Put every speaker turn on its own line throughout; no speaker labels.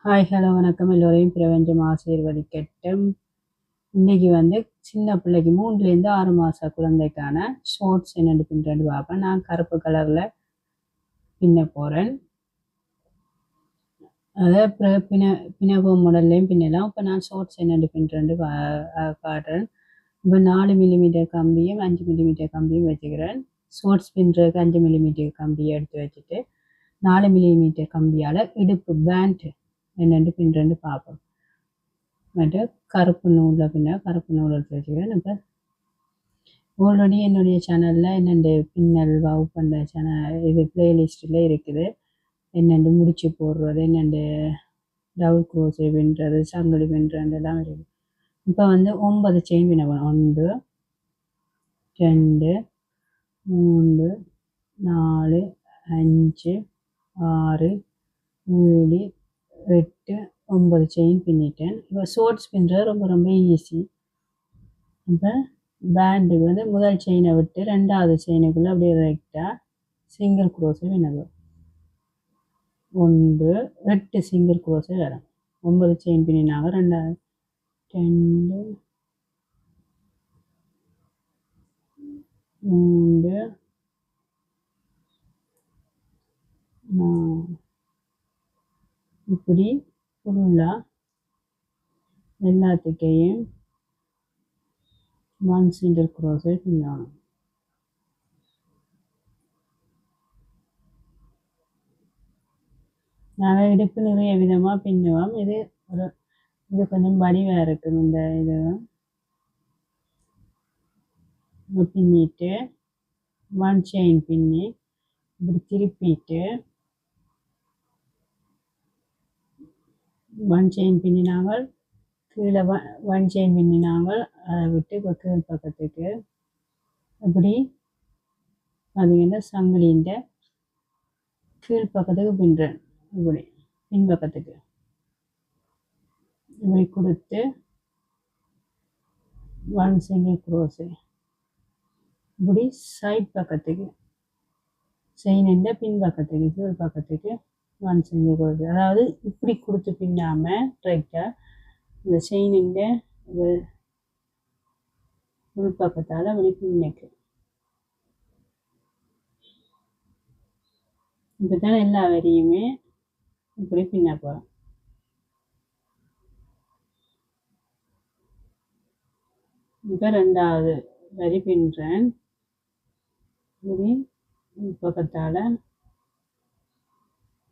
Hi hello வணக்கம் எல்லோரையும் பிரபஞ்சம் ஆசீர்வதிக்கட்டும். இன்னைக்கு சின்ன பிள்ளைக்கு 3லேருந்து 6 மாத குழந்தைக்கான ஷார்ட்ஸ் என்னென்னு பின்னுறது பார்ப்பேன். நான் கருப்பு கலரில் பின்ன போகிறேன். அதை பினகோ மாடல்லையும் பின்னலாம். இப்போ நான் ஷார்ட்ஸ் என்னென்னு பின்னுறது காட்டுறேன். இப்போ 4 மில்லிமீட்டர் கம்பியும் 5 மில்லிமீட்டர் கம்பியும் வச்சுக்கிறேன். ஷார்ட்ஸ் பின்னுறதுக்கு 5 மில்லிமீட்டர் கம்பியை எடுத்து வச்சுட்டு 4 மில்லிமீட்டர் கம்பியால் இடுப்பு பேண்ட் என்னென்று பின்னுறது பார்ப்போம். மற்ற கருப்பு நூலில் கருப்பு நூல் எடுத்து வச்சுக்கிறேன். இப்போ ஆல்ரெடி என்னுடைய சேனலில் என்னென்று பின்னல் வகுப்பு பண்ணுற இது பிளேலிஸ்ட்டில் இருக்குது. என்னென்று முடிச்சு போடுறது, என்னென்று டபுள் க்ரோஷே பின்னுறது, சங்கிலி பின்னுறதுலாம் இருக்குது. இப்போ 9 செயின் பின்ன போகணும். 1 2 3 4 5 6 7 8 9 செயின் பின்னிட்டேன். இப்போ ஷார்ட்ஸ் பின்னுறது ரொம்ப ரொம்ப ஈஸி. இப்போ பேண்டுக்கு முதல் செயினை விட்டு 2வது செயினுக்குள்ளே அப்படியே ரைட்டாக சிங்கிள் க்ரோஸை பின்னணும். 1 8 சிங்கிள் க்ரோஸை வரும். 9 செயின் பின்னினாங்க. 2 2 3 4 இப்படி ஃபுல்லாக எல்லாத்துக்கையும் 1 சிங்கிள் க்ரோஸை பின்னணும். நாங்கள் இடுப்பு நிறைய விதமாக பின்னுவோம். இது கொஞ்சம் வடிவாக இருக்கும். இந்த இது பின்னிட்டு 1 செயின் பின்னி இப்படி திருப்பிட்டு 1 செயின் பின்னினாங்கள். கீழே 1 செயின் பின்னினாங்கள். அதை விட்டு இப்போ கீழ் பக்கத்துக்கு அப்படி பார்த்தீங்கன்னா சங்கிலின்ற கீழ் பக்கத்துக்கு பின்னுறேன். இப்படி பின்பக்கத்துக்கு இப்படி கொடுத்து 1 சிங்கிள் க்ரோஸு இப்படி சைட் பக்கத்துக்கு செயினின்ற பின்பக்கத்துக்கு கீழ் பக்கத்துக்கு 1 சிங்கிள் க்ரோஸு. அதாவது இப்படி கொடுத்து பின்னாமல் ரைட்டாக இந்த செயினின்ற உள் பக்கத்தால் அப்படி பின்னிக்கு. இப்போ தான் எல்லா வரியுமே இப்படி பின்ன போகிறோம். இப்போ 2வது வரி பின்னுறேன். இப்படி பக்கத்தால்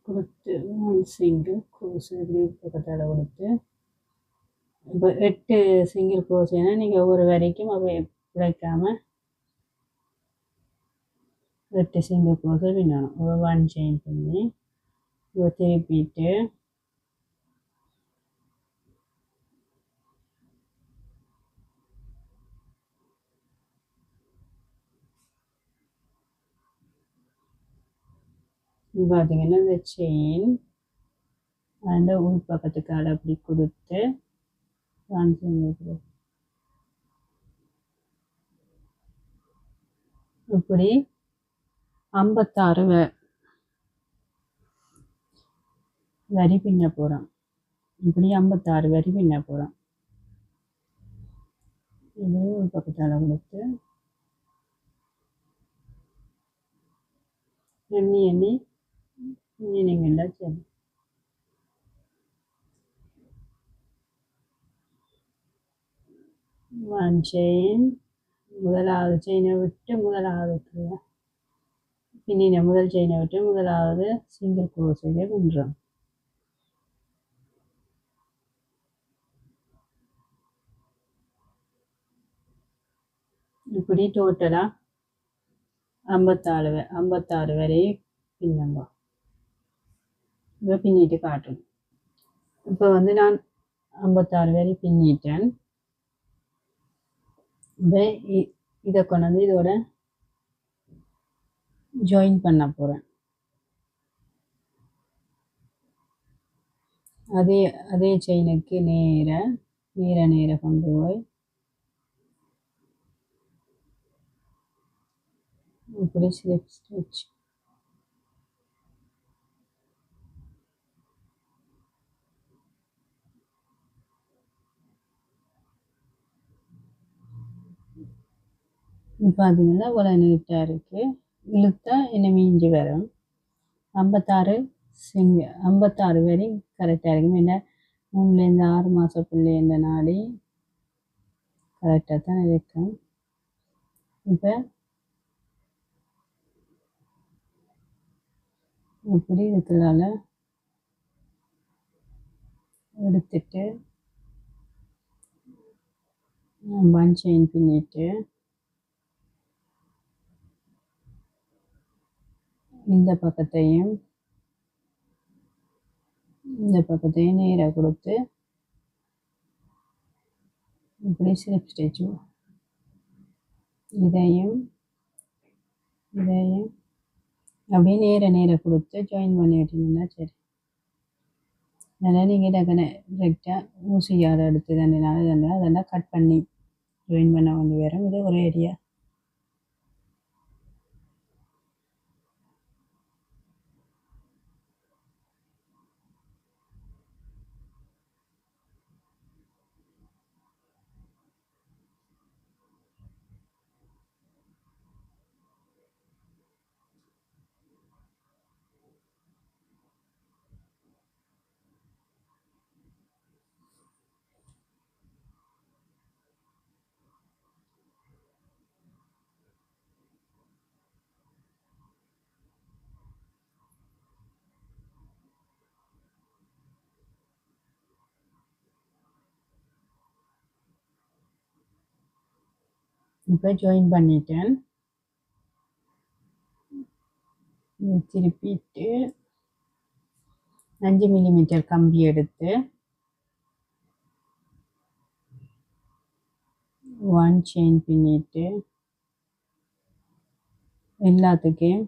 கொடுத்து 1 சிங்கிள் க்ரோஸ் இப்படி பக்கத்தால் கொடுத்து இப்போ 8 சிங்கிள் க்ரோஸ். ஏன்னா நீங்கள் ஒவ்வொரு வரைக்கும் அப்படியே பிழைக்காமல் 8 சிங்கிள் க்ரோஸை பின்னணும். இப்போ 1 செயின் பண்ணி இப்போ திருப்பிட்டு பார்த்தீங்கன்னா இந்த செயின் அந்த உள் பக்கத்துக்கால அப்படி கொடுத்து 1 சிங்கிள் க்ரோஸ் இப்படி 56 வரி பின்ன போகிறோம். இப்படி 56 வரி பின்ன போகிறோம். இப்படி உள் பக்கத்தால் கொடுத்து எண்ணி நீங்கள்லாம் சரி. ஒன் செயின் முதலாவது செயினை விட்டு முதலாவது பின்னின முதல் செயினை விட்டு முதலாவது சிங்கிள் க்ரோஸை பின்னுறோம். இப்படி டோட்டலாக 56 வரை பின்னங்க. இப்போ பின்னிட்டு காட்டுறேன். இப்போ நான் 56 வரை பின்னிட்டேன். இப்போ இதை கொண்டு இதோட ஜாயின் பண்ண போகிறேன். அதே செயினுக்கு நேர கொண்டு போய் இப்படி ஸ்லிப் ஸ்டிச் பார்த்தீங்கன்னா இவ்வளோ நீட்டாக இருக்குது. இழுத்தா இன்னும் மீஞ்சி வரும். 56 56 வரையும் கரெக்டாக இருக்கும். ஏன்னா 3லேருந்து 6 மாத பிள்ளைன்ற நாடி கரெக்டாக தான் இருக்கும். இப்போ இப்படி இதுக்குள்ளால எடுத்துட்டு பன் செயின் பின்னிட்டு இந்த பக்கத்தையும் நேராக கொடுத்து இப்படி ஸ்லிப் ஸ்டிச் இதையும் அப்படியே நேராக கொடுத்து ஜாயின் பண்ணி விட்டீங்கன்னா சரி. அதனால் நீங்கள் கரெக்டாக ஊசியால் எடுத்து அதெல்லாம் கட் பண்ணி ஜாயின் பண்ண வேண்டி வரும். இது ஒரு ஏரியா. இப்போ ஜாயின் பண்ணிட்டேன். திருப்பிட்டு 5 மில்லிமீட்டர் கம்பி எடுத்து 1 செயின் பின்னிட்டு எல்லாத்துக்கும்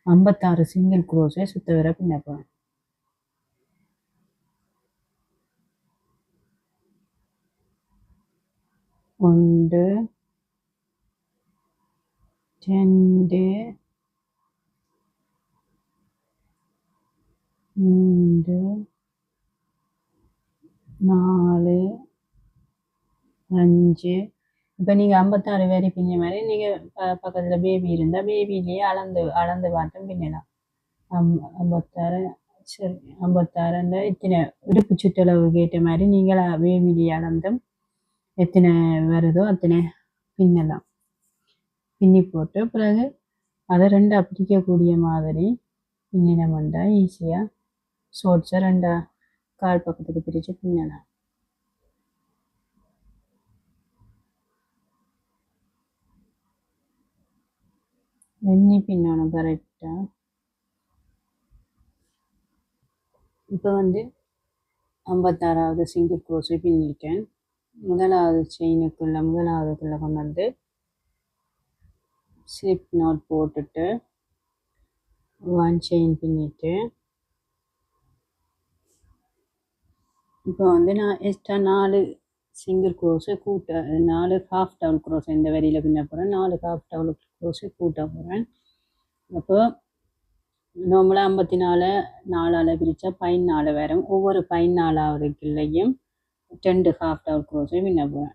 56 சிங்கிள் குரோஸை சுத்த வர பின்ன போகிறேன். 1 2 3 4 5. இப்போ நீங்கள் 56 வரை பின்ன மாதிரி நீங்கள் பக்கத்தில் பேபி இருந்தால் பேபிலேயே அளந்து பார்த்து பின்னலாம். 56 சரி 56 இத்தனை இடுப்பு சுற்றளவுக்கு ஏற்ற மாதிரி நீங்கள் பேபிலேயே அளந்தும் எத்தனை வருதோ அத்தனை பின்னலாம். பின்னி போட்டு பிறகு அதை ரெண்டாக பிரிக்கக்கூடிய மாதிரி பின்னினோம்னா ஈஸியாக ஷோர்ட்ஸை ரெண்டாக கால் பக்கத்துக்கு பிரித்து பின்னலாம். எண்ணி பின்னணும் கரெக்டாக. இப்போ 56வது சிங்கிள் குரோஸை பின்னிட்டேன். முதலாவதுக்குள்ளே கொண்டு வந்து ஸ்லிப் நாட் போட்டுட்டு 1 செயின் பின்னிட்டு இப்போ நான் எக்ஸ்ட்ரா 4 சிங்கிள் குரோஸை 4 ஹாஃப் டவுல் குரோஸ் இந்த வரியில் பின்ன போகிறேன். 4 ஹாஃப் டவுல் குரோஸை கூட்ட போகிறேன். அப்போ நார்மலாக 54 4ஆல் பிரித்தா 14 வரும். ஒவ்வொரு 14ஆவதுக்குள்ளேயும் 2 ஹாஃப் டவுல் குரோஸை பின்ன போகிறேன்.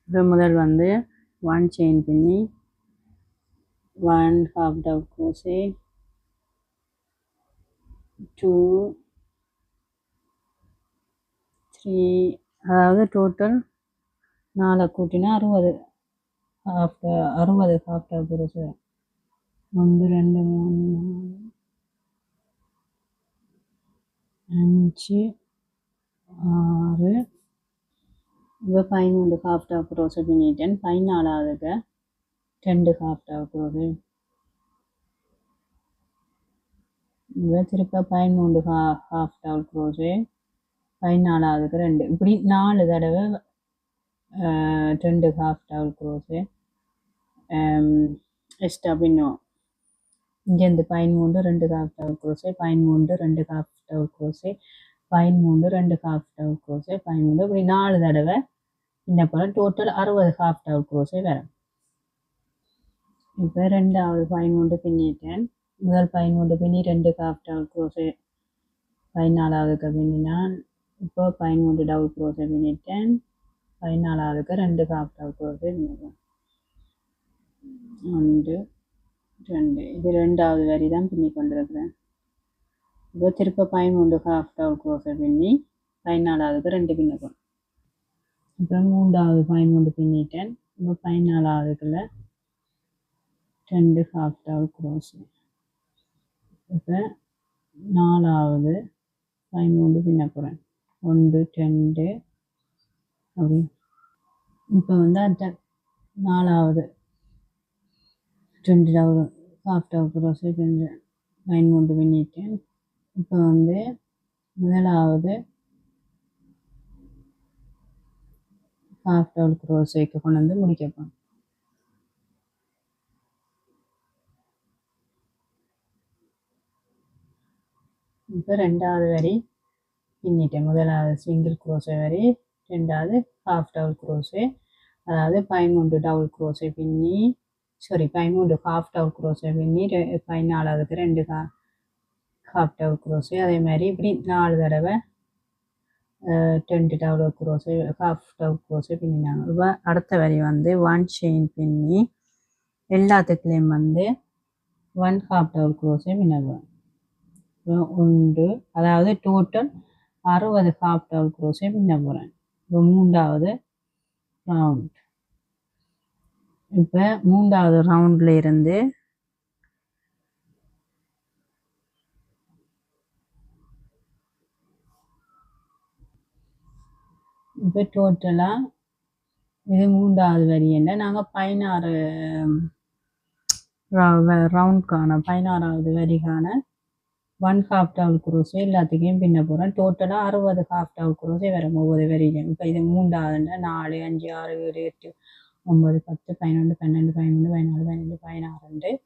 இப்போ முதல் 1 செயின் பின்னி 1 ஹாஃப் டவுல் குரோஸை 2 3 அதாவது டோட்டல் 4 கூட்டினா 60 ஹாஃப் டவுல் குரோஸ். 1 2 3 4 5 6 இப்போ 13 ஹாஃப் டவுல் குரோஸை பின்னிட்டேன். 14ஆவதுக்கு 2 ஹாஃப் டவுல் குரோஸு. இப்போ திருப்ப 13 ஹாஃப் டவுல் குரோஸு 14ஆவதுக்கு 2 இப்படி 4 தடவை 2 ஹாஃப் டவுல் குரோஸு எக்ஸ்ட்ரா பின்னுவோம். இங்கேருந்து 13 2 half double cross 13 2 half double cross 13 2 half double cross 13 இப்படி 4 தடவை பின்ன போல் டோட்டல் 60 ஹாஃப் டவுல் குரோஸே வரும். இப்போ ரெண்டாவது 13 பின்னிட்டேன். முதல் 13 பின்னி 2 ஹாஃப் டவுல் குரோஸு 14ஆவதுக்கு பின்னினால் இப்போ 13 டபுள் க்ரோஸை பின்னிட்டேன். 14ஆவதுக்கு 2 ஹாஃப் டபுள் க்ரோஸை பின்னிட்டேன். 1 2 இது 2வது வரி தான் பின்னி கொண்டிருக்கிறேன். இப்போ திருப்ப 13 ஹாஃப் டபுள் க்ரோஸை பின்னி 14ஆவதுக்கு 2 பின்னிப்போம். அப்புறம் 3வது 13 பின்னிட்டேன். இப்போ 14ஆவதுக்குள்ள 2 ஹாஃப் டபுள் க்ரோஸு. இப்போ 4வது 13 பின்ன போகிறேன். 1 2 அப்படி. இப்போ வந்து அந்த 4வது 2 டபுள் ஹாஃப் டபுள் க்ரோஸை பின்னுறேன். 13 பின்னிட்டேன். இப்போ வந்து முதலாவது ஹாஃப் டபுள் க்ரோஸைக்கு கொண்டு வந்து முடிக்கப்போம். இப்போ 2வது வரி பின்னிட்டேன். முதலாவது சிங்கிள் க்ரோஸை வரி, 2வது ஹாஃப் டபுள் க்ரோஸை, அதாவது 13 டபுள் க்ரோஸை பின்னி 13 ஹாஃப் டபுள் க்ரோஸை பின்னி 14ஆவதுக்கு 2 ஹாஃப் டபுள் க்ரோஸை, அதே மாதிரி இப்படி 4 தடவை 2 டபுள் க்ரோஸை ஹாஃப் டபுள் க்ரோஸை பின்னினாங்க. இப்போ அடுத்த வரி வந்து 1 செயின் பின்னி எல்லாத்துக்குலேயும் வந்து 1 ஹாஃப் டபுள் க்ரோஸை பின்னுவேன். 1 அதாவது டோட்டல் 60 ஹாஃப் டபுள் க்ரோஸை பின்ன போகிறேன். இப்போ 3வது ரவுண்ட். இப்போ 3வது ரவுண்டில் இருந்து இப்போ டோட்டலாக இது 3வது வரி என்ன நாங்கள் 16 ரவுண்ட்கான 16வது வரிக்கான 1 ஹாஃப் டபுள் க்ரோஸை எல்லாத்துக்கும் பின்ன போகிறேன். டோட்டலாக 60 ஹாஃப் டபுள் க்ரோஸை வரும் ஒவ்வொரு வரியிலையும். இப்போ இது 3வது 4 5 6 7 8 9 10 11 12 13 14 15 16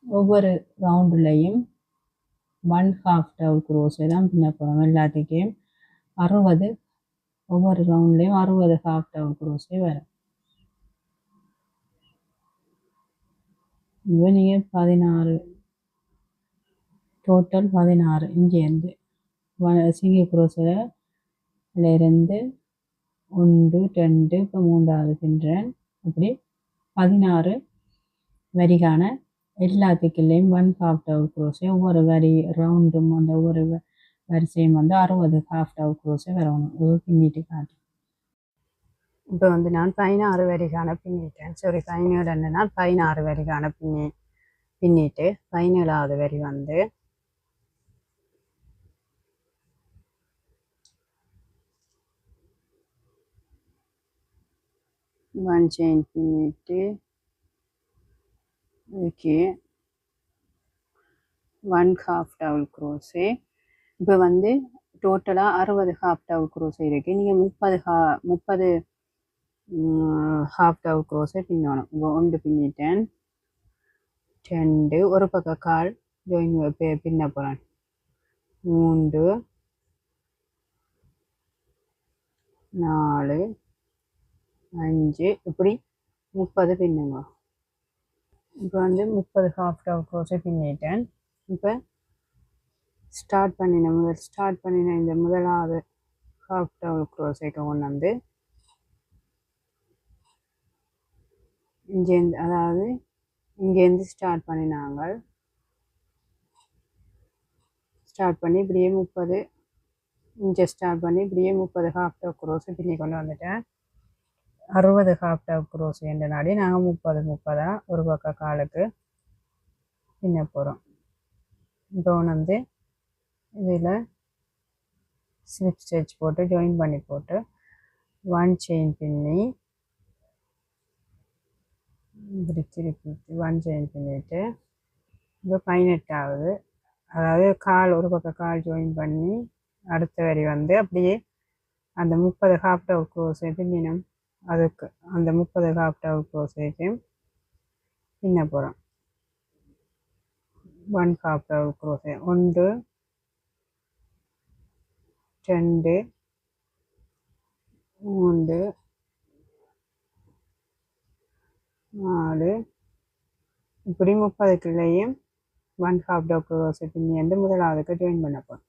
ஒவ்வொரு ரவுண்டுலையும் 1 ஹாஃப் டபுள் க்ரோஸை தான் பின்ன போகிறோம். எல்லாத்துக்கும் 60 ஒவ்வொரு ரவுண்ட்லேயும் 60 ஹாஃப் டபுள் க்ரோஸை வரும். இப்போ நீங்கள் 16 டோட்டல் 16 இங்கேருந்து சிங்கிள் க்ரோஸில் இருந்து 1 2 இப்போ 3வது பின்னுறேன். அப்படி 16 வரிக்கான எல்லாத்துக்குள்ளேயும் 1 ஹாஃப் டபுள் க்ரோஸை ஒவ்வொரு வரி ரவுண்டும் அந்த ஒவ்வொரு வரிசையும் வந்து 60 ஹாஃப் டபுள் க்ரோஸை வரணும். பின்னிட்டு காட்டு. இப்போ வந்து நான் 16 வரிக்கான பின்னிட்டேன். 17 நான் 16 வரிக்கான பின்னிட்டு 17வது வரி வந்து ஒன் செயின் பின்னிட்டு ஓகே 1 ஹாஃப் டபுள் க்ரோஸே. இப்போ வந்து டோட்டலாக 60 ஹாஃப் டபுள் க்ரோஸே இருக்குது. நீங்கள் 30 ஹாஃப் டபுள் க்ரோஸை பின்னணும். இப்போ 1 பின்னிட்டேன். 2 ஒரு பக்கம் கால் ஜாயின் பின்ன போகிறேன். 3 4 5 இப்படி 30 பின்னுங்க. இப்போ வந்து 30 ஹாஃப் டபுள் க்ரோஸை பின்னிட்டேன். இப்போ ஸ்டார்ட் பண்ணின இந்த முதலாவது ஹாஃப் டபுள் க்ரோஸைக்கு கொண்டு வந்து இங்கேருந்து, அதாவது இங்கேருந்து ஸ்டார்ட் பண்ணினாங்க. ஸ்டார்ட் பண்ணி இப்படியே 30 இங்கே ஸ்டார்ட் பண்ணி இப்படியே 30 ஹாஃப் டபுள் க்ரோஸை பின்னி கொண்டு வந்துட்டேன். 60 ஹாஃப் டபுள் க்ரோஸ் என்ற நாடி நாங்கள் 30 ஒரு பக்கம் காலுக்கு பின்ன போகிறோம். இப்போ வந்து இதில் ஸ்லிப் ஸ்டிச் போட்டு ஜாயின் பண்ணி போட்டு 1 செயின் பின்னி இப்படி திருப்பி 1 செயின் பின்னிட்டு இப்போ 18வது, அதாவது கால் ஒரு பக்கம் கால் ஜாயின் பண்ணி அடுத்த வரி வந்து அப்படியே அந்த 30 ஹாஃப் டபுள் க்ரோஸை பின்னினோம். அதுக்கு அந்த 30 ஹாஃப் டபுள் க்ரோஸைக்கும் பின்ன போகிறோம். 1 ஹாஃப் டபுள் க்ரோஸை 1 2 3 4 இப்படி 30க்குள்ளேயும் 1 ஹாஃப் டபுள் க்ரோஸை பின்னி வந்து முதலாவதுக்கு ஜாயின் பண்ண போகிறோம்.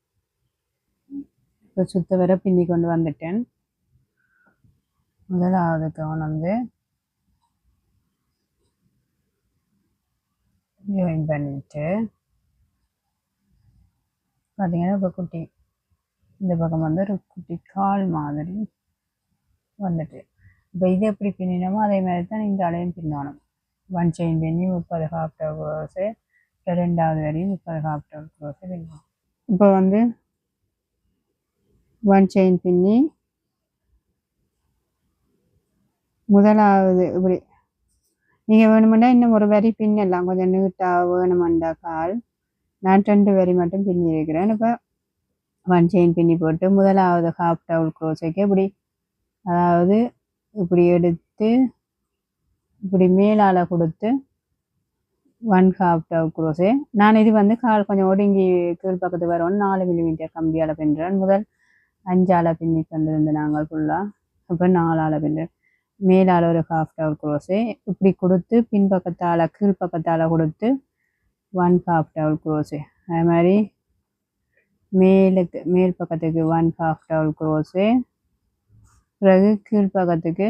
இப்போ சுத்த வர பின்னி கொண்டு வந்துட்டேன். முதலாவது கவுன் வந்து ஜாயின் பண்ணிட்டு பார்த்தீங்கன்னா இப்போ குட்டி இந்த பக்கம் வந்து ஒரு குட்டி கால் மாதிரி வந்துட்டு இப்போ இது எப்படி பின்னினோமோ அதே மாதிரி தான் இந்த அலையும் பின்னணும். 1 செயின் பின்னி 30 ஹாஃப் டவ் க்ரோஸு, ரெண்டாவது வரையும் 30 ஹாஃப் டவ் க்ரோஸு பின்னணும். இப்போ வந்து 1 செயின் பின்னி முதலாவது இப்படி நீங்கள் வேணுமெண்டா இன்னும் ஒரு வரி பின்னலாம், கொஞ்சம் நீட்டாக வேணுமெண்டா கால். நான் 2 வரி மட்டும் பின்னி இருக்கிறேன். இப்போ 1 செயின் பின்னி போட்டு முதலாவது ஹாஃப் டவுல் க்ரோஸைக்கு இப்படி அதாவது இப்படி எடுத்து இப்படி மேலால் கொடுத்து 1 ஹாஃப் டவுல் க்ரோஸு. நான் இது வந்து கால் கொஞ்சம் ஒடுங்கி கீழ் பக்கத்து வரோன்னு 4 மில்லிமீட்டர் கம்பியால் பின்னுறேன். முதல் 5ஆல் பின்னி கொண்டிருந்து நாங்கள் ஃபுல்லாக இப்போ 4ஆல் பின்னுறேன். மேலால் ஒரு ஹாஃப் டவுல் க்ரோஸு இப்படி கொடுத்து பின்பக்கத்தால் கீழ் பக்கத்தால் கொடுத்து 1 ஹாஃப் டவுல் க்ரோஸு. அதே மாதிரி மேல் பக்கத்துக்கு 1 ஹாஃப் டவுல் க்ரோஸு, பிறகு கீழ் பக்கத்துக்கு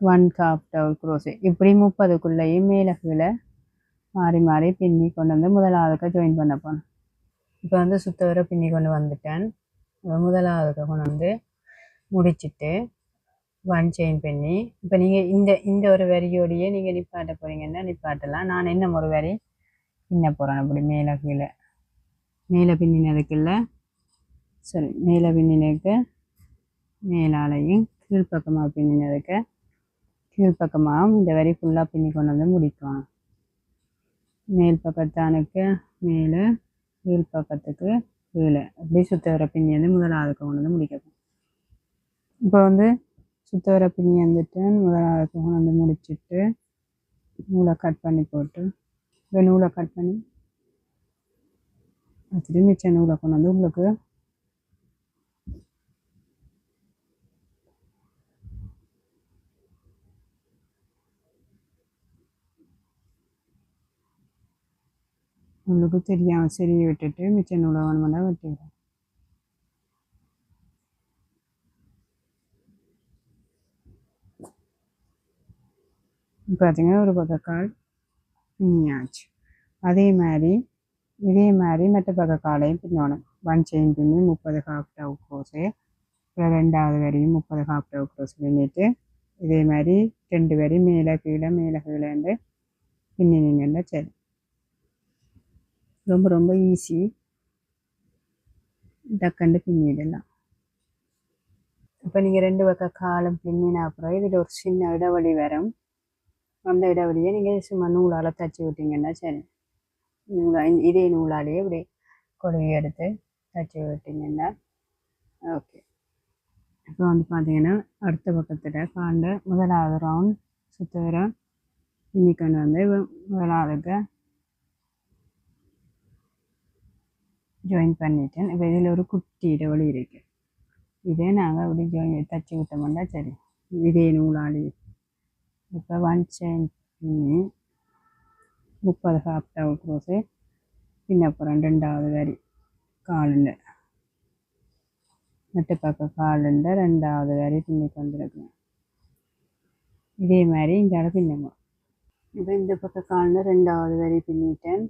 1 ஹாஃப் டவுல் க்ரோஸு. இப்படி 30க்குள்ளேயும் மேலே கீழே மாறி மாறி பின்னி கொண்டு வந்து முதலாவதுக்கு ஜாயின் பண்ண போனேன். இப்போ வந்து சுத்த வர பின்னி கொண்டு வந்துட்டேன். முதலாவதுக்கு கொண்டு வந்து முடிச்சுட்டு 1 செயின் பின்னி இப்போ நீங்கள் இந்த ஒரு வரியோடையே நீங்கள் நிப்பாட்ட போகிறீங்கன்னா நிப்பாட்டலாம். நான் என்ன ஒரு வரி பின்ன போகிறேன். அப்படி மேலே பின்னினதுக்குள்ள சரி மேலே பின்னினதுக்கு மேலாலையும் கீழ்ப்பக்கமாக பின்னினதுக்கு கீழ்ப்பக்கமாகவும் இந்த வரி ஃபுல்லாக பின்னி கொண்டு வந்து முடிக்கணும். மேல் பக்கத்தானுக்கு மேலே கீழ் பக்கத்துக்கு கீழே அப்படி சுத்த வர பின்னி வந்து முதலாவதுக்கு கொண்டு வந்து முடிக்கணும். இப்போ வந்து சுத்த வர பின்னி வந்துட்டு முதலாவதுக்கு கொண்டு வந்து முடிச்சுட்டு நூலை கட் பண்ணி போட்டு இப்போ நூலை கட் பண்ணி வச்சுட்டு மிச்ச நூலை கொண்டு வந்து உங்களுக்கு தெரியாமல் சரி விட்டுட்டு மிச்ச நூலை வேணுமெண்டா வெட்டிடுறேன். பார்த்தீங்கன்னா ஒரு பக்க கால் பின்னியாச்சு. இதே மாதிரி மற்ற பக்க காலையும் பின்னணும். 1 செயின் பின்னி 30 ஹாஃப் டவ் க்ரோஸு, ரெண்டாவது வரையும் 30 ஹாஃப் டவ் க்ரோஸ் பின்னிட்டு இதே மாதிரி 2 வரி மேலே கீழேண்டு பின்னினீங்கன்னா சரி. ரொம்ப ரொம்ப ஈஸி, டக்குண்டு பின்னிடலாம். இப்போ நீங்கள் 2 பக்க காலம் பின்னின அப்புறம் இதில் ஒரு சின்ன இடைவெளி வரும். அந்த இடைவெளியை நீங்கள் சும்மா நூலால் தச்சு விட்டீங்கன்னா சரி. இதே நூலாலேயே இப்படி கொழுவி எடுத்து தச்சு விட்டிங்கன்னா ஓகே. இப்போ வந்து பார்த்தீங்கன்னா அடுத்த பக்கத்தில் காண்ட முதலாவது ரவுண்ட் சுத்த வர பின்னிக்கொண்டு வந்து முதலாவதுக்கு ஜாயின் பண்ணிட்டேன். இப்போ இதில் ஒரு குட்டி இடைவெளி இருக்குது. இதே நாங்கள் அப்படி தச்சு விட்டோம்னா சரி. இதே நூலாலேயே இப்போ 1 செயின் பின்னி 30 ஹாஃப் டவ் க்ரோஸு பின்ன அப்புறம் ரெண்டாவது வரி காலுண்டு நட்டு பக்கம் காலுண்டு ரெண்டாவது வரி பின்னி கொண்டிருக்கேன். இதே மாதிரி இந்த பின்னணும். இப்போ இந்த பக்கம் காலுண்டு ரெண்டாவது வரி பின்னிட்டேன்.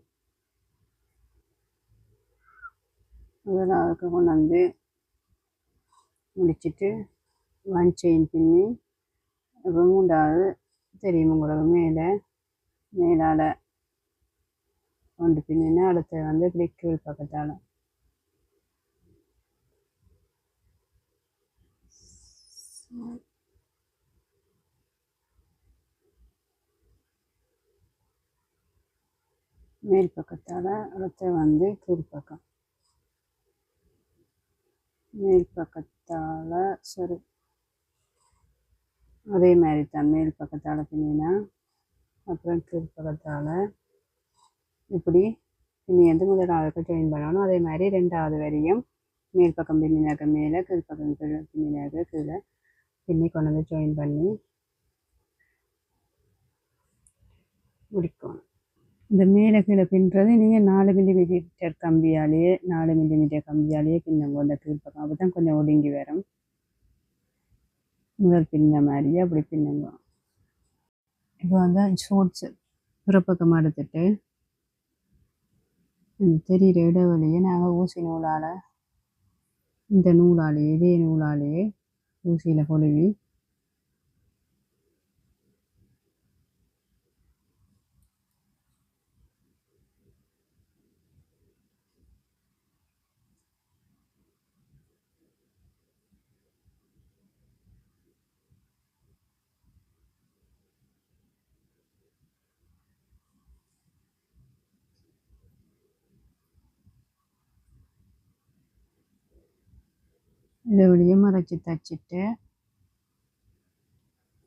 முதலாவதுக்கு கொண்டு வந்து முடிச்சுட்டு 1 செயின் பின்னி இப்போ மூன்றாவது தெரியும் உங்களுக்கு மேலால் கொண்டு பின்னினா அடுத்து வந்து இப்படி கீழ் பக்கத்தால் மேல் பக்கத்தால் அடுத்து வந்து கீழ் பக்கம் மேல் பக்கத்தால் சரி. அதே மாதிரி தான் மேல் பக்கத்தால் பின்னினா அப்புறம் கீழ் பக்கத்தால் இப்படி பின்னி வந்து முதலாவதுக்கு ஜாயின் பண்ணணும். அதே மாதிரி ரெண்டாவது வரியும் மேல் பக்கம் பின்னினாக்க மேலே கீழ் பக்கம் பின்னினாக்க கீழே பின்னி கொண்டு வந்து ஜாயின் பண்ணி முடிக்கணும். இந்த மேலே கீழே பின்னுறது நீங்கள் 4 மில்லிமீட்டர் கம்பியாலேயே 4 மில்லிமீட்டர் கம்பியாலேயே பின்னுங்க அந்த கீழ்ப்பக்கம். அப்போ தான் கொஞ்சம் ஒடுங்கி வரும். முதல் பின்ன மாதிரியே அப்படி பின்னுங்க. இப்போ வந்து ஷோர்ட்ஸு புறப்பக்கம் எடுத்துட்டு தெரிகிற இடைவெளியை நாங்கள் ஊசி நூலால் இந்த நூலாலேயே இதே நூலாலேயே ஊசியில் கொழுவி இடைவெளியை மறைச்சி தச்சுட்டு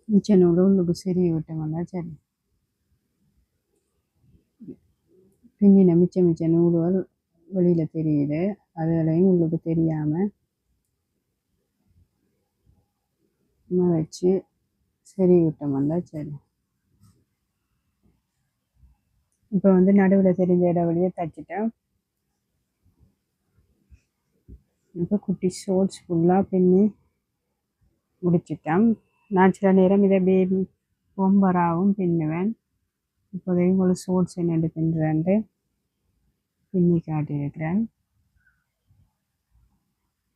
மிச்ச நூல் உள்ளுக்கு சரி விட்டோம்னா சரி. பின்னின மிச்ச நூல்கள் வெளியில் தெரியுது, அதுகளையும் உள்ளுக்கு தெரியாமல் மறைச்சி சரி விட்டோம்னா சரி. இப்போ வந்து நடுவில் தெரிஞ்ச இடைவெளியை தச்சுட்டேன். இப்போ குட்டி ஷோர்ட்ஸ் ஃபுல்லாக பின்னி முடிச்சிட்டேன். நான் சில நேரம் இதை பேபி பொம்பராகவும் பின்னுவேன். இப்போதைக்கு உங்களுக்கு ஷோர்ட்ஸ் என்னென்று பின்னுறேன்ட்டு பின்னி காட்டியிருக்கிறேன்.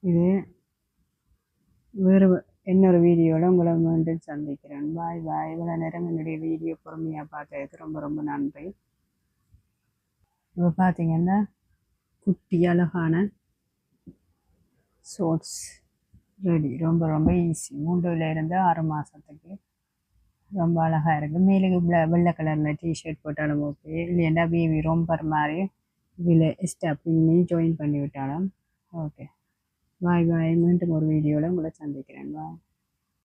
இது வேறு இன்னொரு வீடியோவில் உங்களை மீண்டும் சந்திக்கிறேன். பாய் பாய். இவ்வளோ நேரம் என்னுடைய வீடியோ பொறுமையாக பார்த்ததுக்கு ரொம்ப ரொம்ப நன்றி. இப்போ பார்த்தீங்கன்னா குட்டி அழகான ஷோர்ட்ஸ் ரெடி. ரொம்ப ரொம்ப ஈஸி. 3லேருந்து 6 மாதத்துக்கு ரொம்ப அழகாக இருக்குது. மேலுக்கு வெள்ளை கலரில் டிஷர்ட் போட்டாலும் ஓகே, இல்லைன்னா பேபி ரொம்பர் மாதிரி இதில் எக்ஸ்ட்ரா பின்னி ஜாயின் பண்ணி விட்டாலும் ஓகே. பாய் பாய். மீண்டும் ஒரு வீடியோவில் உங்களை சந்திக்கிறேன். பாய்.